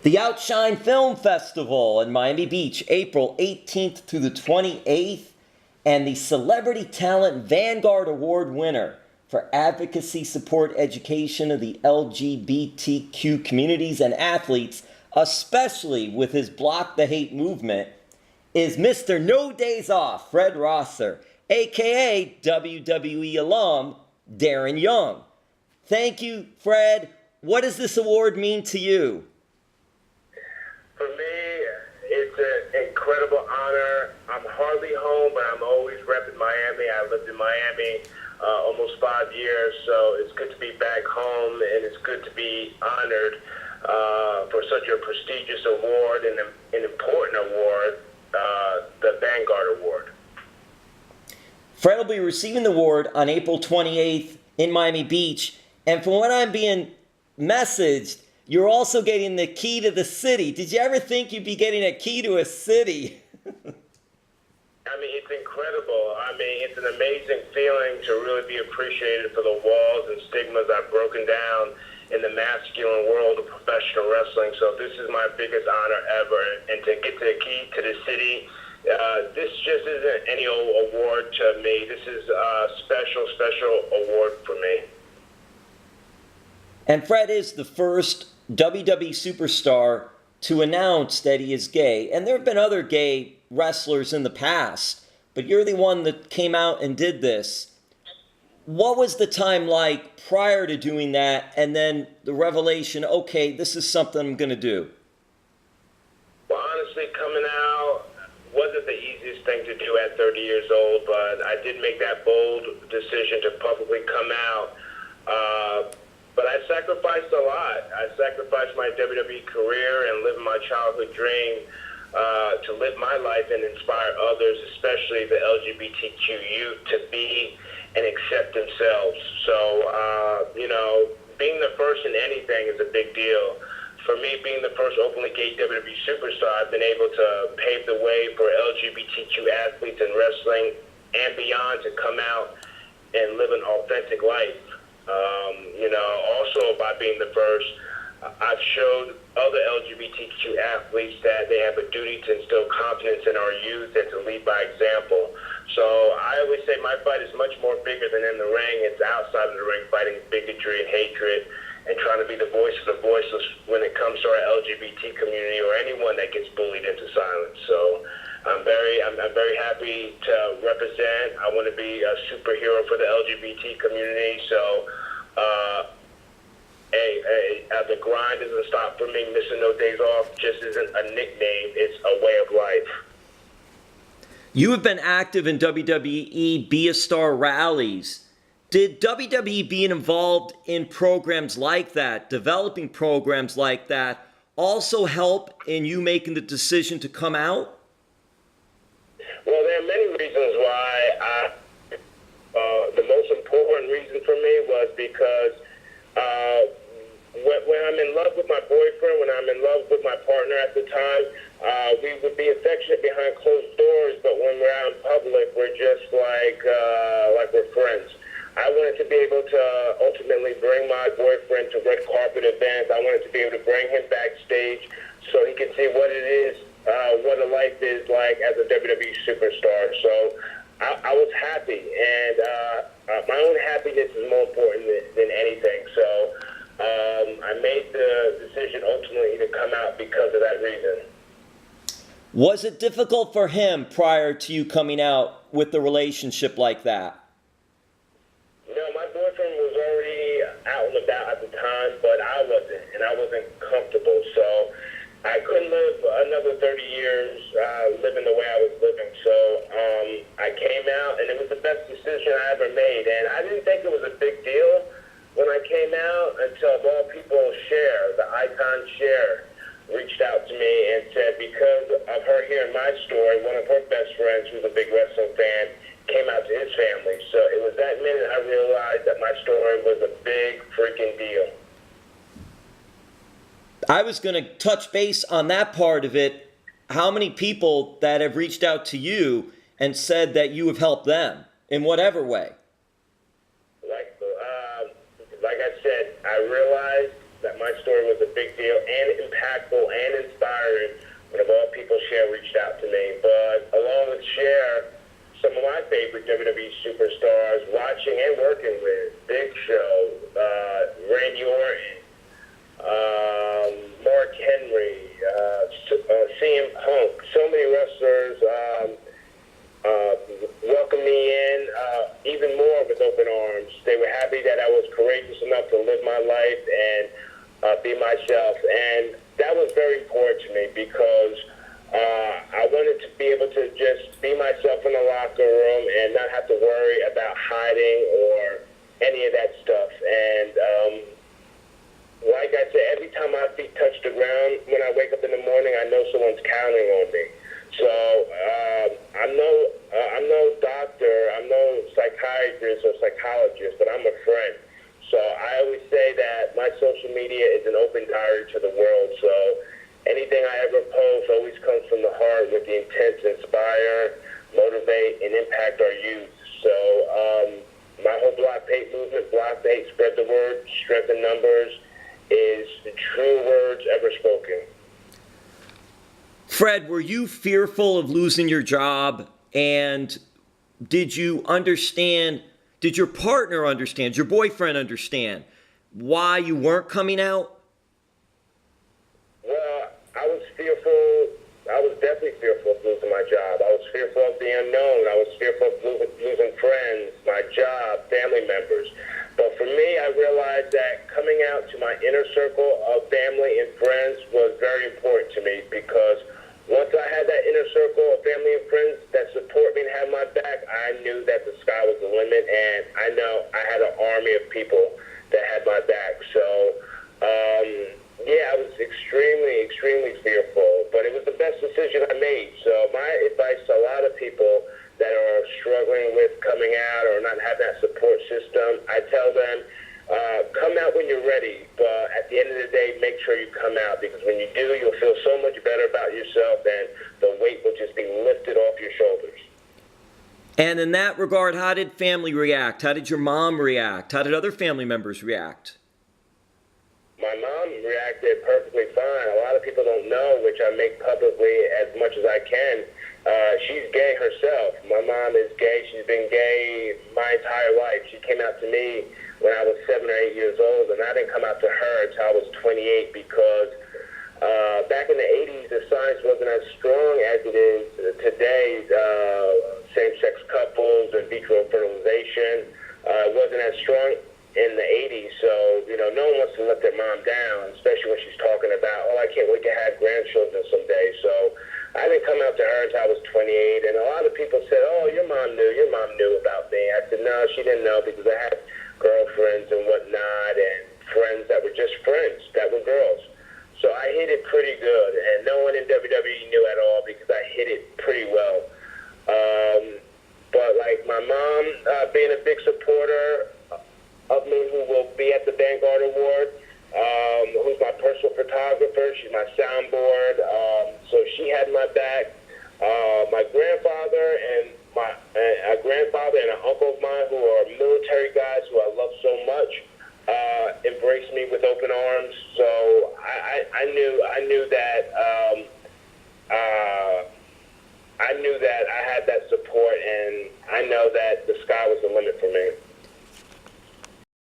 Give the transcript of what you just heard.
The Outshine Film Festival in Miami Beach, April 18th through the 28th, and the Celebrity Talent Vanguard Award winner for advocacy, support, education of the LGBTQ communities and athletes, especially with his Block the Hate movement, is Mr. No Days Off, Fred Rosser, aka WWE alum Darren Young. Thank you, Fred. What does this award mean to you? For me, it's an incredible honor. I'm hardly home, but I'm always repping Miami. I lived in Miami almost 5 years, so it's good to be back home, and it's good to be honored for such a prestigious award and an important award, the Vanguard Award. Fred will be receiving the award on April 28th in Miami Beach, and from what I'm being messaged, you're also getting the key to the city. Did you ever think you'd be getting a key to a city? I mean, it's incredible. I mean, it's an amazing feeling to really be appreciated for the walls and stigmas I've broken down in the masculine world of professional wrestling. So this is my biggest honor ever. And to get the key to the city, this just isn't any old award to me. This is a special award for me. And Fred is the first WWE superstar to announce that he is gay. And there have been other gay wrestlers in the past, but you're the one that came out and did this. What was the time like prior to doing that, and then the revelation, okay, this is something I'm going to do? Well, honestly, coming out wasn't the easiest thing to do at 30 years old, but I did make that bold decision to publicly come out. But I sacrificed a lot. I sacrificed my WWE career and living my childhood dream to live my life and inspire others, especially the LGBTQ youth, to be and accept themselves. So, being the first in anything is a big deal. For me, being the first openly gay WWE superstar, I've been able to pave the way for LGBTQ athletes in wrestling and beyond to come out and live an authentic life. Also by being the first, I've showed other LGBTQ athletes that they have a duty to instill confidence in our youth and to lead by example. So I always say my fight is much more bigger than in the ring. It's outside of the ring, fighting bigotry and hatred and trying to be the voice of the voiceless when it comes to our LGBT community or anyone that gets bullied into silence. So I'm very happy to represent. I want to be a superhero for the LGBT community. So, the grind doesn't stop for me. Missing no days off just isn't a nickname. It's a way of life. You have been active in WWE Be a Star rallies. Did WWE being involved in programs like that, developing programs like that, also help in you making the decision to come out? Well, there are many reasons why. The most important reason for me was because when I'm in love with my boyfriend, when I'm in love with my partner at the time, we would be affectionate behind closed doors, but when we're out in public, we're just like we're friends. I wanted to be able to ultimately bring my boyfriend to red carpet events. I wanted to be able to bring him backstage so he can see what it is, what a life is like as a WWE superstar. So I was happy, and my own happiness is more important than anything. So I made the decision ultimately to come out because of that reason. Was it difficult for him prior to you coming out with the relationship like that? No, my boyfriend was already out and about at the time, but I wasn't, and I wasn't comfortable. So I couldn't live another 30 years living the way I was living. So I came out, and it was the best decision I ever made. And I didn't think it was a big deal when I came out until, of all people, Cher, the icon Cher, reached out to me and said, because of her hearing my story, one of her best friends, who's a big wrestling fan, came out to his family. So it was that minute I realized that my story was a big freaking deal. I was going to touch base on that part of it. How many people that have reached out to you and said that you have helped them in whatever way? Like I said, I realized that my story was a big deal and impactful WWE superstars, watching and working with Big Show, Randy Orton, Mark Henry, CM Punk, so many wrestlers welcomed me in even more with open arms. They were happy that I was courageous enough to live my life and be myself. And that was very important to me because I wanted to be able to just be myself in the locker room and not have to worry about hiding or any of that stuff. And like I said, every time my feet touch the ground, when I wake up in the morning, I know someone's counting on me. So I'm no doctor, I'm no psychiatrist or psychologist, but I'm a friend. So I always say that my social media is an open diary to the world. So anything I ever post always comes from the heart with the intent to inspire, motivate, and impact our youth. So my whole Block the Hate movement, Block the Hate, spread the word, strengthen numbers, is the true words ever spoken. Fred, were you fearful of losing your job? And did you understand, did your partner understand, your boyfriend understand why you weren't coming out? Well, I was fearful. I was definitely fearful of losing my job. I was fearful of the unknown. I was fearful of losing friends, my job, family members. But for me, I realized that coming out to my inner circle of family and friends was very important to me because once I had that inner circle of family and friends that support me and have my back, I knew that the sky was the limit, and I know I had an army of people that had my back. So, yeah, I was extremely, extremely fearful, but it was the best decision I made. So my advice to a lot of people that are struggling with coming out or not having that support system, I tell them, come out when you're ready, but at the end of the day, make sure you come out, because when you do, you'll feel so much better about yourself and the weight will just be lifted off your shoulders. And in that regard, how did family react? How did your mom react? How did other family members react? My mom reacted perfectly fine. A lot of people don't know, which I make publicly as much as I can. She's gay herself. My mom is gay. She's been gay my entire life. She came out to me when I was 7 or 8 years old, and I didn't come out to her until I was 28 because back in the 80s, the science wasn't as strong as it is today. Same-sex couples, in vitro fertilization, it wasn't as strong in the 80s, so, no one wants to let their mom down, especially when she's talking about, I can't wait to have grandchildren someday. So I didn't come out to her until I was 28, and a lot of people said, your mom knew about me. I said, no, she didn't know, because I had girlfriends and whatnot, and friends that were just friends, that were girls. So I hid it pretty good, and no one in WWE knew at all, because I hid it pretty well. But like my mom being a big supporter of me, who will be at the Vanguard Award, who's my personal photographer. She's my soundboard. So she had my back. My grandfather and an uncle of mine, who are military guys who I love so much, embraced me with open arms. So I knew that I had that support, and I know that the sky was the limit for me.